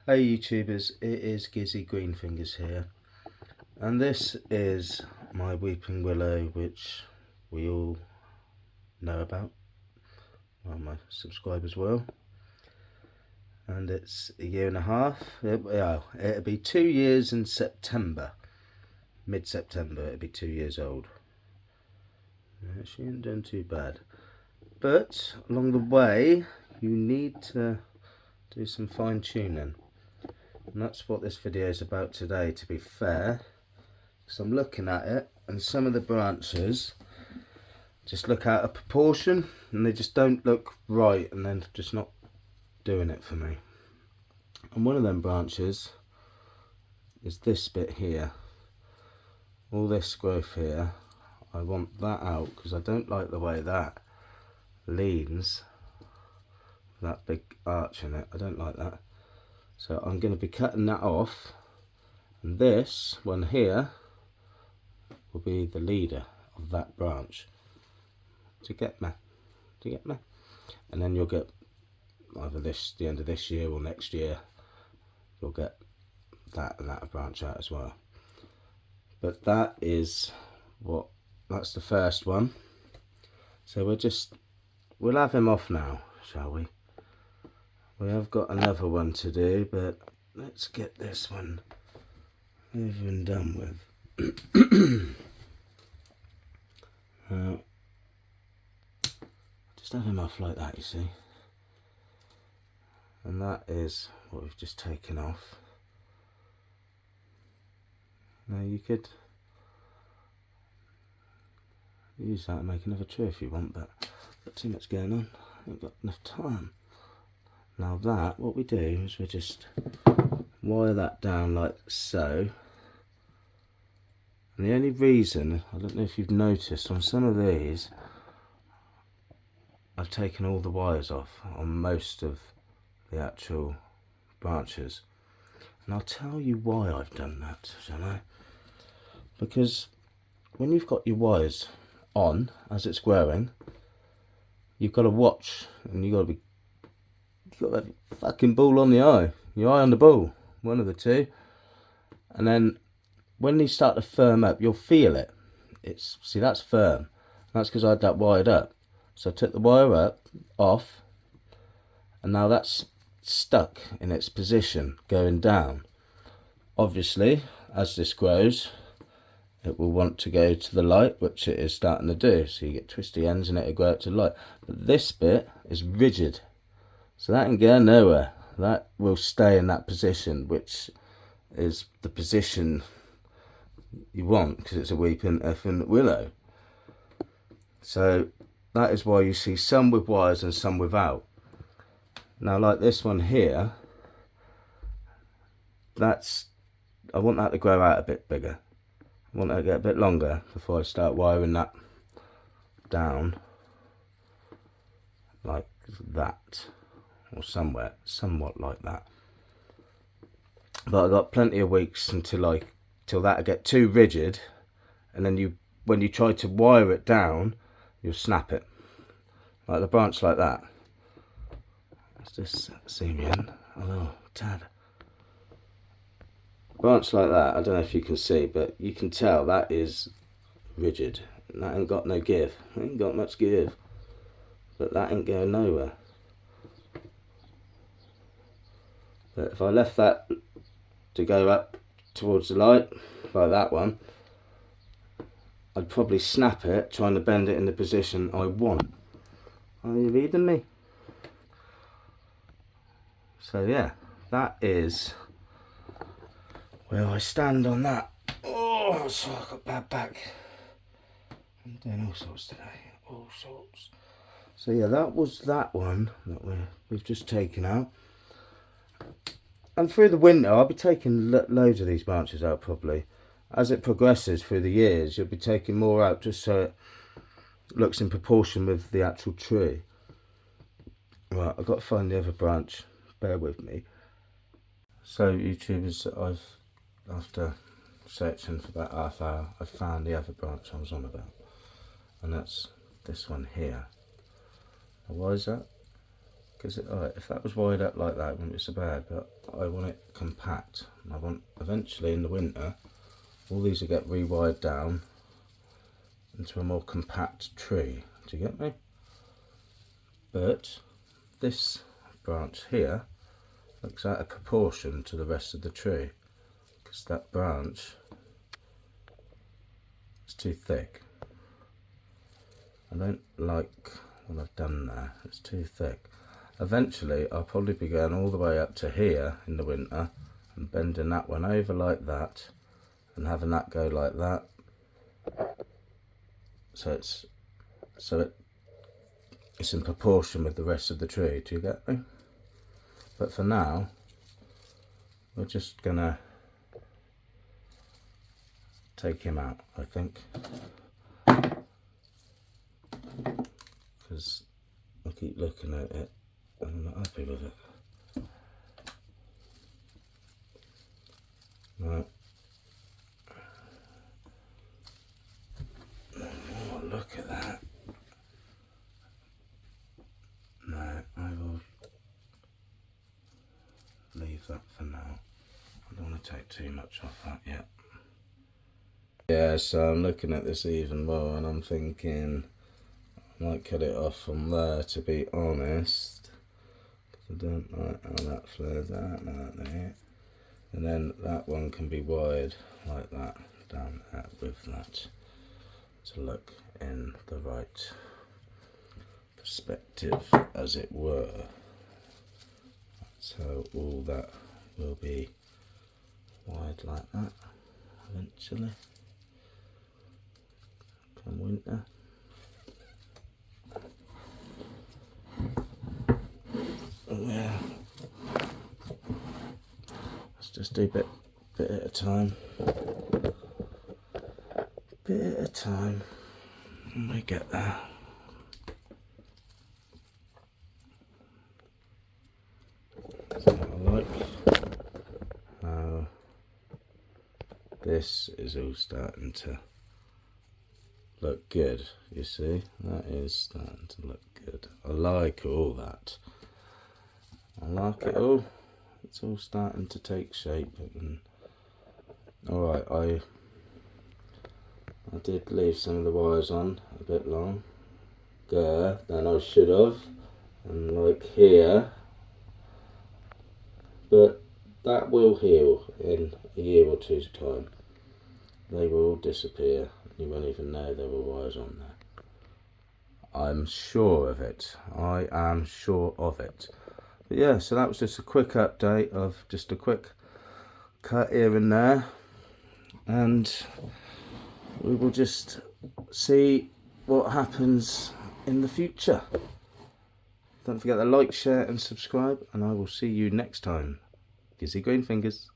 Hey YouTubers, it is Gizzy Greenfingers here, and this is my weeping willow, which we all know about, well, my subscribers will, and it's a year and a half. It'll be 2 years in September, mid-September. It'll be 2 years old. She ain't doing too bad, but along the way you need to do some fine-tuning. And that's what this video is about today, to be fair, because I'm looking at it and some of the branches just look out of proportion and they just don't look right, and they're just not doing it for me. And one of them branches is this bit here, all this growth here. I want that out because I don't like the way that leans, that big arch in it. I don't like that. So I'm going to be cutting that off, and this one here will be the leader of that branch. Do you get me? And then you'll get either the end of this year or next year, you'll get that and that branch out as well. But that's the first one. So we'll have him off now, shall we? We have got another one to do, but let's get this one over and done with. Just have him off like that, you see. And that is what we've just taken off. Now you could use that and make another tree if you want, but I've got too much going on. I ain't got enough time. Now that, what we do is we just wire that down like so. And the only reason, I don't know if you've noticed, on some of these, I've taken all the wires off on most of the actual branches. And I'll tell you why I've done that, shall I? Because when you've got your wires on as it's growing, you've got to watch, and you've got to have a fucking ball on the eye. Your eye on the ball, one of the two. And then when these start to firm up, you'll feel it. See, that's firm. That's because I had that wired up. So I took the wire off, and now that's stuck in its position going down. Obviously, as this grows, it will want to go to the light, which it is starting to do. So you get twisty ends and it'll go out to the light. But this bit is rigid. So that ain't going nowhere. That will stay in that position, which is the position you want, because it's a weeping effing willow. So that is why you see some with wires and some without. Now, like this one here, I want that to grow out a bit bigger. I want that to get a bit longer before I start wiring that down like that, or somewhat like that. But I've got plenty of weeks until that'll get too rigid, and then when you try to wire it down, you'll snap it, like the branch like that. Let's just zoom in a little tad. Branch like that, I don't know if you can see, but you can tell that is rigid. That ain't got no give. It ain't got much give, but that ain't going nowhere. But if I left that to go up towards the light, like that one, I'd probably snap it, trying to bend it in the position I want. Are you reading me? So yeah, that is where I stand on that. Oh, sorry, I've got bad back. I'm doing all sorts today, all sorts. So yeah, that was that one that we've just taken out. And through the winter, I'll be taking loads of these branches out probably. As it progresses through the years, you'll be taking more out just so it looks in proportion with the actual tree. Right, I've got to find the other branch. Bear with me. So YouTubers, after searching for about half hour, I found the other branch I was on about. And that's this one here. Now, why is that? because if that was wide up like that, it wouldn't be so bad, but I want it compact. I want eventually in the winter all these will get rewired down into a more compact tree. Do you get me? But this branch here looks out of proportion to the rest of the tree, because that branch is too thick. I don't like what I've done there, it's too thick. Eventually I'll probably be going all the way up to here in the winter and bending that one over like that and having that go like that, so it's in proportion with the rest of the tree. Do you get me? But for now we're just gonna take him out, I think, because I keep looking at it and I'm not happy with it. Right. Oh, look at that. No, I will leave that for now. I don't want to take too much off that yet. Yeah, so I'm looking at this even more and I'm thinking I might cut it off from there, to be honest, because I don't like how that flares out like that. And then that one can be wired like that down there with that, to look in the right perspective, as it were. So all that will be wired like that eventually, come winter. Yeah, let's just do bit at a time, bit at a time, and we get there. So I like how this is all starting to look good. You see, that is starting to look good. I like all that. I like it all. It's all starting to take shape. And alright, I did leave some of the wires on a bit longer than I should have, and like here, but that will heal in a year or two's time. They will all disappear. You won't even know there were wires on there. I'm sure of it. I am sure of it. But yeah, so that was just a quick update of just a quick cut here and there, and we will just see what happens in the future. Don't forget to like, share and subscribe, and I will see you next time. Gizzy Green Fingers.